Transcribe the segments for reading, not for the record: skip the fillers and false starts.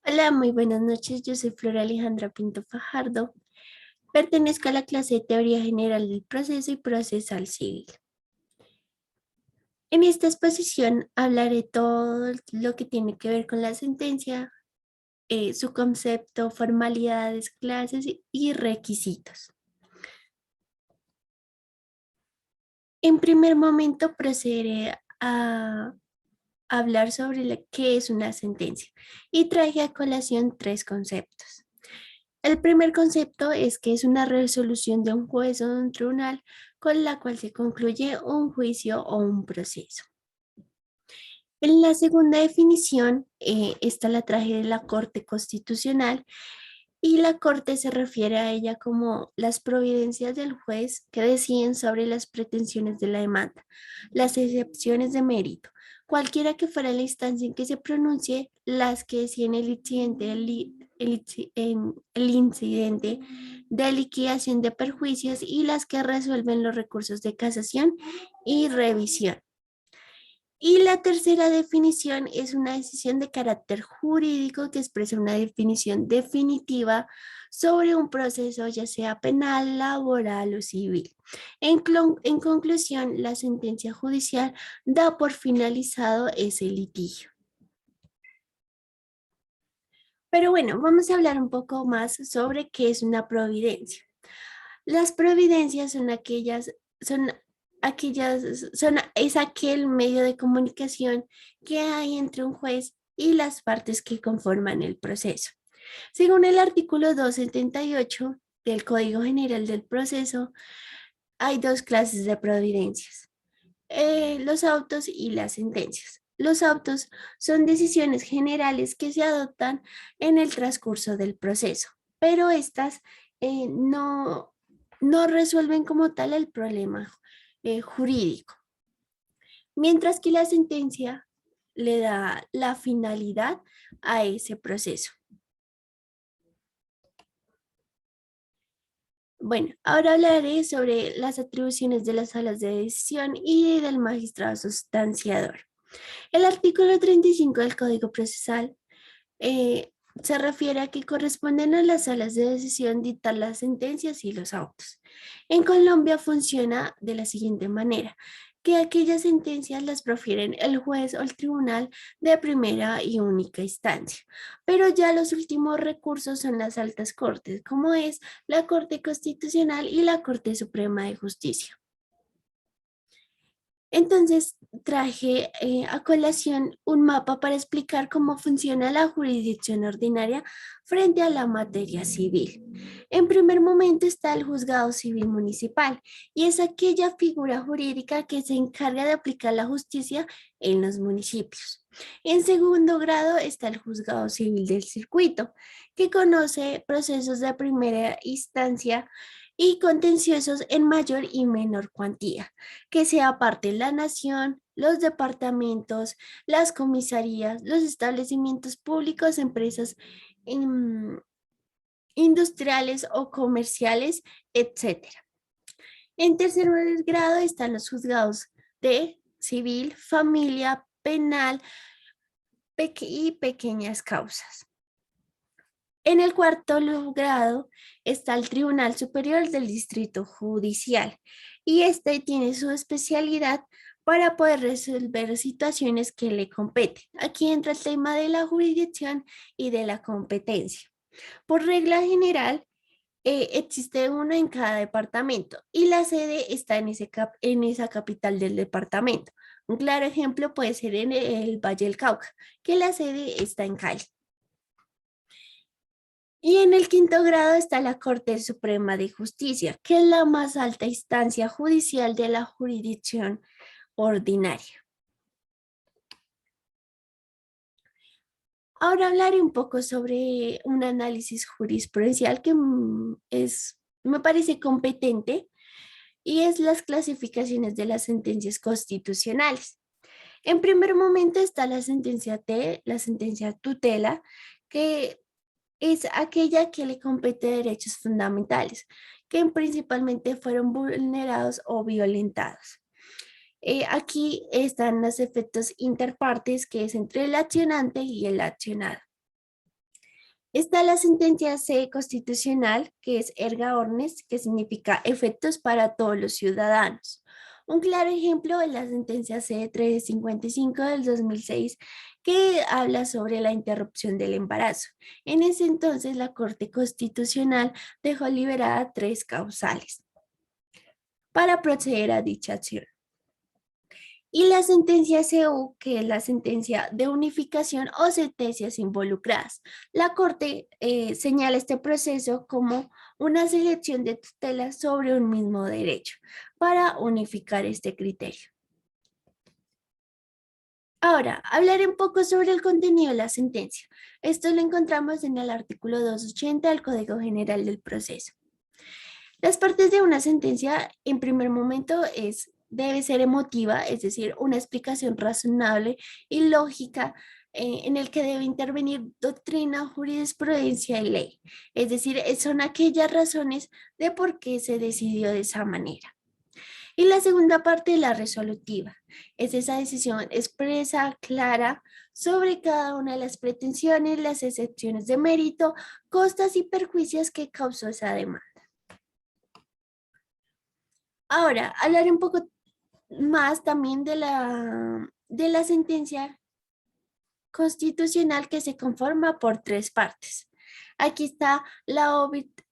Hola, muy buenas noches. Yo soy Flora Alejandra Pinto Fajardo. Pertenezco a la clase de Teoría General del Proceso y Procesal Civil. En esta exposición hablaré todo lo que tiene que ver con la sentencia, su concepto, formalidades, clases y requisitos. En primer momento procederé a hablar sobre qué es una sentencia y traje a colación tres conceptos. El primer concepto es que es una resolución de un juez o de un tribunal con la cual se concluye un juicio o un proceso. En la segunda definición está la traje de la Corte Constitucional y la Corte se refiere a ella como las providencias del juez que deciden sobre las pretensiones de la demanda, las excepciones de mérito, cualquiera que fuera la instancia en que se pronuncie, las que deciden el incidente, el incidente de liquidación de perjuicios y las que resuelven los recursos de casación y revisión. Y la tercera definición es una decisión de carácter jurídico que expresa una definición definitiva sobre un proceso, ya sea penal, laboral o civil. En conclusión, la sentencia judicial da por finalizado ese litigio. Pero bueno, vamos a hablar un poco más sobre qué es una providencia. Las providencias es aquel medio de comunicación que hay entre un juez y las partes que conforman el proceso. Según el artículo 278 del Código General del Proceso, hay dos clases de providencias, los autos y las sentencias. Los autos son decisiones generales que se adoptan en el transcurso del proceso, pero estas no resuelven como tal el problema jurídico, mientras que la sentencia le da la finalidad a ese proceso. Bueno, ahora hablaré sobre las atribuciones de las salas de decisión y del magistrado sustanciador. El artículo 35 del Código Procesal eh, se refiere a que corresponden a las salas de decisión dictar las sentencias y los autos. En Colombia funciona de la siguiente manera, que aquellas sentencias las profieren el juez o el tribunal de primera y única instancia, pero ya los últimos recursos son las altas cortes, como es la Corte Constitucional y la Corte Suprema de Justicia. Entonces traje a colación un mapa para explicar cómo funciona la jurisdicción ordinaria frente a la materia civil. En primer momento está el juzgado civil municipal y es aquella figura jurídica que se encarga de aplicar la justicia en los municipios. En segundo grado está el juzgado civil del circuito, que conoce procesos de primera instancia y contenciosos en mayor y menor cuantía, que sea parte de la nación, los departamentos, las comisarías, los establecimientos públicos, empresas industriales o comerciales, etcétera. En tercer grado están los juzgados de civil, familia, penal y pequeñas causas. En el cuarto grado está el Tribunal Superior del Distrito Judicial y este tiene su especialidad para poder resolver situaciones que le competen. Aquí entra el tema de la jurisdicción y de la competencia. Por regla general, existe uno en cada departamento y la sede está en esa capital del departamento. Un claro ejemplo puede ser en el Valle del Cauca, que la sede está en Cali. Y en el quinto grado está la Corte Suprema de Justicia, que es la más alta instancia judicial de la jurisdicción ordinaria. Ahora hablaré un poco sobre un análisis jurisprudencial que me parece competente y es las clasificaciones de las sentencias constitucionales. En primer momento está la sentencia T, la sentencia tutela, que es aquella que le compete derechos fundamentales, que principalmente fueron vulnerados o violentados. Aquí están los efectos interpartes, que es entre el accionante y el accionado. Está la sentencia C constitucional, que es erga omnes, que significa efectos para todos los ciudadanos. Un claro ejemplo es la sentencia C 355 del 2006, que habla sobre la interrupción del embarazo. En ese entonces, la Corte Constitucional dejó liberada tres causales para proceder a dicha acción. Y la sentencia CU, que es la sentencia de unificación o sentencias involucradas. La Corte señala este proceso como una selección de tutelas sobre un mismo derecho para unificar este criterio. Ahora, hablaré un poco sobre el contenido de la sentencia. Esto lo encontramos en el artículo 280 del Código General del Proceso. Las partes de una sentencia, en primer momento, debe ser emotiva, es decir, una explicación razonable y lógica en el que debe intervenir doctrina, jurisprudencia y ley. Es decir, son aquellas razones de por qué se decidió de esa manera. Y la segunda parte, la resolutiva, es esa decisión expresa, clara, sobre cada una de las pretensiones, las excepciones de mérito, costas y perjuicios que causó esa demanda. Ahora, hablaré un poco más también de la sentencia constitucional, que se conforma por tres partes. Aquí está la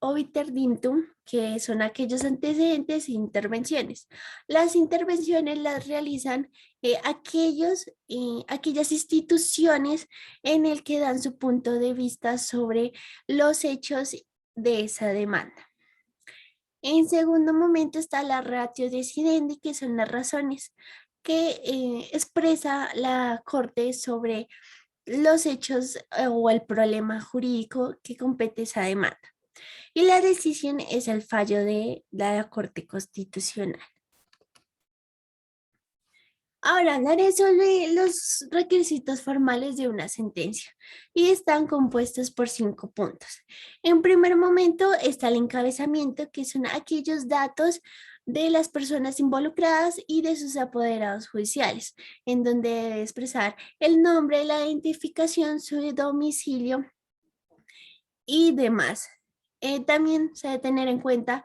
obiter dictum, que son aquellos antecedentes e intervenciones. Las intervenciones las realizan aquellas instituciones en el que dan su punto de vista sobre los hechos de esa demanda. En segundo momento está la ratio decidendi, que son las razones que expresa la Corte sobre los hechos o el problema jurídico que compete esa demanda. Y la decisión es el fallo de la Corte Constitucional. Ahora hablaré sobre los requisitos formales de una sentencia y están compuestos por 5 puntos. En primer momento está el encabezamiento, que son aquellos datos de las personas involucradas y de sus apoderados judiciales, en donde debe expresar el nombre, la identificación, su domicilio y demás. También se debe tener en cuenta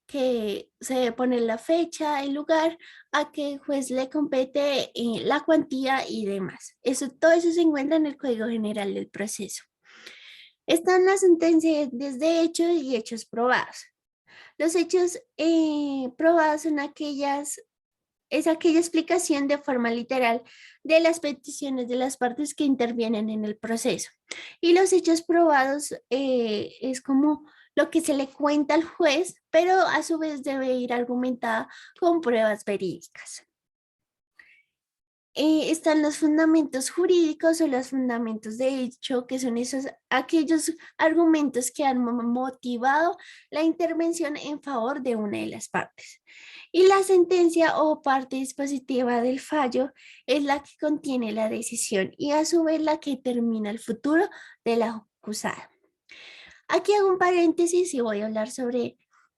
que se debe poner la fecha, el lugar, a qué juez le compete, la cuantía y demás. Todo eso se encuentra en el Código General del Proceso. Están las sentencias de hechos y hechos probados. Los hechos probados son es aquella explicación de forma literal de las peticiones de las partes que intervienen en el proceso. Y los hechos probados es como lo que se le cuenta al juez, pero a su vez debe ir argumentada con pruebas verídicas. Están los fundamentos jurídicos o los fundamentos de hecho, que son aquellos argumentos que han motivado la intervención en favor de una de las partes. Y la sentencia o parte dispositiva del fallo es la que contiene la decisión y a su vez la que determina el futuro del acusado. Aquí hago un paréntesis y voy a hablar sobre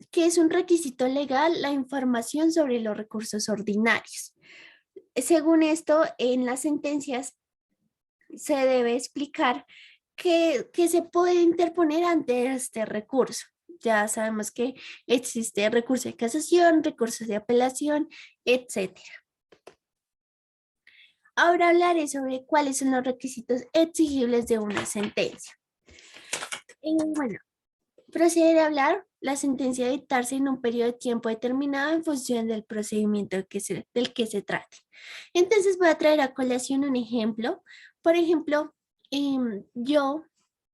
qué es un requisito legal: la información sobre los recursos ordinarios. Según esto, en las sentencias se debe explicar qué se puede interponer ante este recurso. Ya sabemos que existe recurso de casación, recursos de apelación, etcétera. Ahora hablaré sobre cuáles son los requisitos exigibles de una sentencia. Bueno, proceder a hablar. La sentencia debe dictarse en un periodo de tiempo determinado en función del procedimiento del que se trate. Entonces voy a traer a colación un ejemplo. Por ejemplo, yo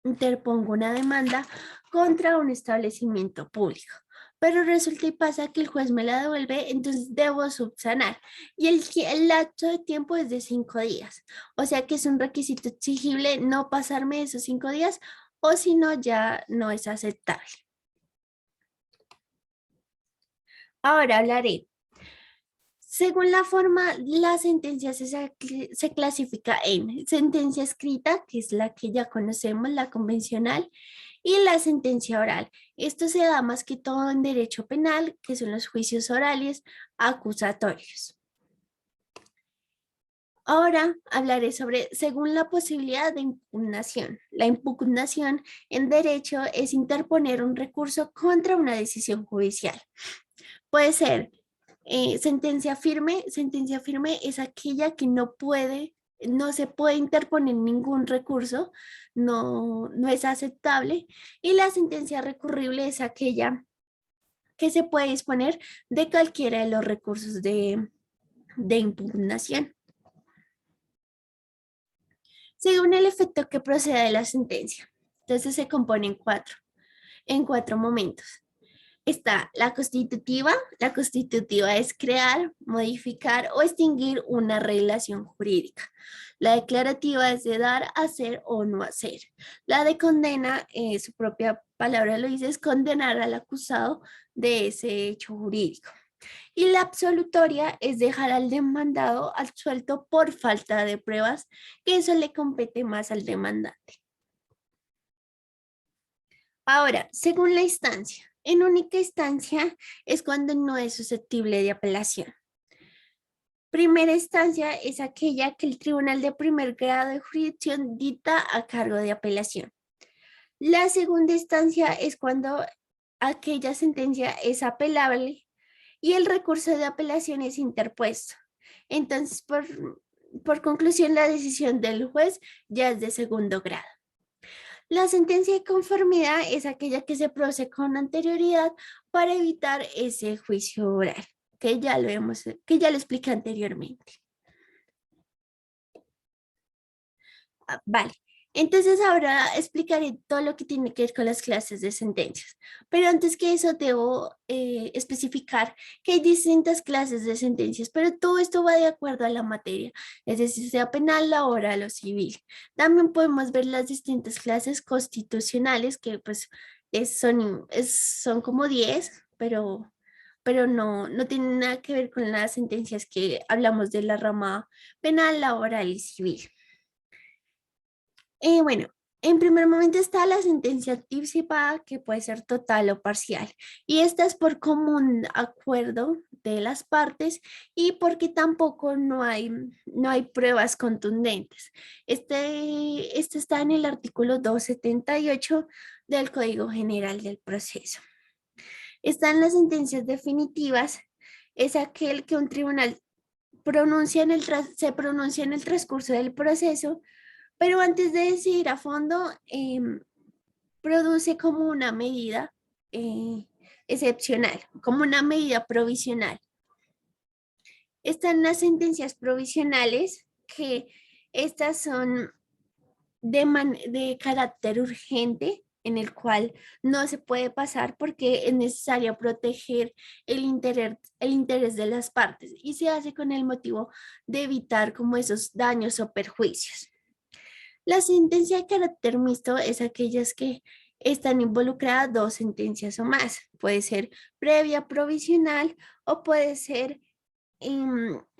interpongo una demanda contra un establecimiento público, pero resulta y pasa que el juez me la devuelve, entonces debo subsanar. Y el lapso de tiempo es de 5 días. O sea que es un requisito exigible no pasarme esos 5 días, o si no, ya no es aceptable. Ahora hablaré. Según la forma, la sentencia se clasifica en sentencia escrita, que es la que ya conocemos, la convencional, y la sentencia oral. Esto se da más que todo en derecho penal, que son los juicios orales acusatorios. Ahora hablaré sobre, según la posibilidad de impugnación. La impugnación en derecho es interponer un recurso contra una decisión judicial. Puede ser sentencia firme. Sentencia firme es aquella que no se puede interponer ningún recurso, no es aceptable. Y la sentencia recurrible es aquella que se puede disponer de cualquiera de los recursos de impugnación, según el efecto que proceda de la sentencia. Entonces se compone en cuatro momentos. Está la constitutiva. La constitutiva es crear, modificar o extinguir una relación jurídica. La declarativa es de dar, hacer o no hacer. La de condena, su propia palabra lo dice, es condenar al acusado de ese hecho jurídico. Y la absolutoria es dejar al demandado al suelto por falta de pruebas, que eso le compete más al demandante. Ahora, según la instancia, en única instancia es cuando no es susceptible de apelación. Primera instancia es aquella que el tribunal de primer grado de jurisdicción dicta a cargo de apelación. La segunda instancia es cuando aquella sentencia es apelable y el recurso de apelación es interpuesto. Entonces, por conclusión, la decisión del juez ya es de segundo grado. La sentencia de conformidad es aquella que se produce con anterioridad para evitar ese juicio oral, que ya lo expliqué anteriormente. Vale. Entonces ahora explicaré todo lo que tiene que ver con las clases de sentencias. Pero antes que eso debo especificar que hay distintas clases de sentencias, pero todo esto va de acuerdo a la materia, es decir, sea penal, laboral o civil. También podemos ver las distintas clases constitucionales que pues son como 10, pero no tienen nada que ver con las sentencias que hablamos de la rama penal, laboral y civil. Bueno, en primer momento está la sentencia anticipada, que puede ser total o parcial, y esta es por común acuerdo de las partes y porque tampoco no hay pruebas contundentes. Este está en el artículo 278 del Código General del Proceso. Están las sentencias definitivas, es aquel que un tribunal se pronuncia en el transcurso del proceso, pero antes de decidir a fondo, produce como una medida eh, excepcional, como una medida provisional. Están las sentencias provisionales, que estas son de carácter urgente, en el cual no se puede pasar porque es necesario proteger el interés de las partes y se hace con el motivo de evitar como esos daños o perjuicios. La sentencia de carácter mixto es aquellas que están involucradas dos sentencias o más. Puede ser previa, provisional o puede ser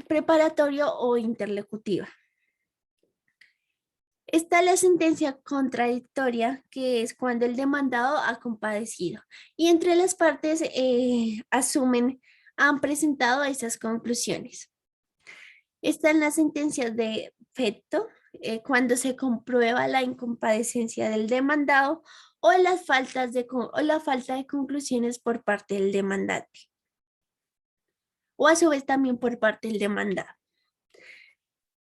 preparatorio o interlocutiva. Está la sentencia contradictoria, que es cuando el demandado ha compadecido y entre las partes han presentado esas conclusiones. Están las sentencias de efecto, cuando se comprueba la incomparecencia del demandado o o la falta de conclusiones por parte del demandante, o a su vez también por parte del demandado.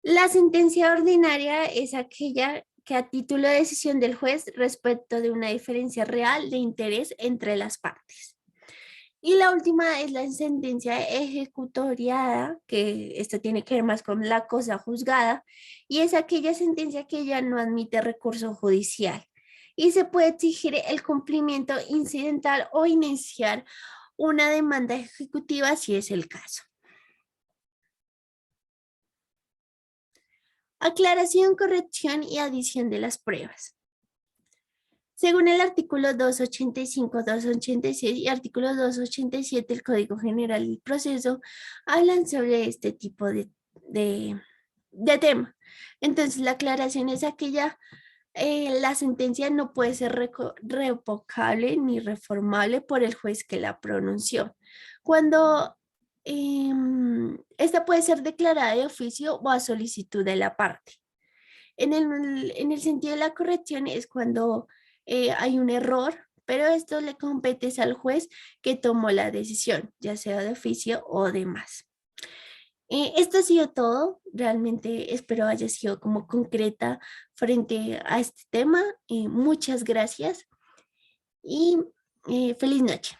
La sentencia ordinaria es aquella que a título de decisión del juez respecto de una diferencia real de interés entre las partes. Y la última es la sentencia ejecutoriada, que esta tiene que ver más con la cosa juzgada, y es aquella sentencia que ya no admite recurso judicial y se puede exigir el cumplimiento incidental o iniciar una demanda ejecutiva si es el caso. Aclaración, corrección y adición de las pruebas. Según el artículo 285, 286 y artículo 287 del Código General del Proceso, hablan sobre este tipo de tema. Entonces, la aclaración es aquella, la sentencia no puede ser revocable ni reformable por el juez que la pronunció. Cuando esta puede ser declarada de oficio o a solicitud de la parte. En el sentido de la corrección es cuando hay un error, pero esto le compete es al juez que tomó la decisión, ya sea de oficio o demás. Esto ha sido todo. Realmente espero haya sido como concreta frente a este tema. Muchas gracias y feliz noche.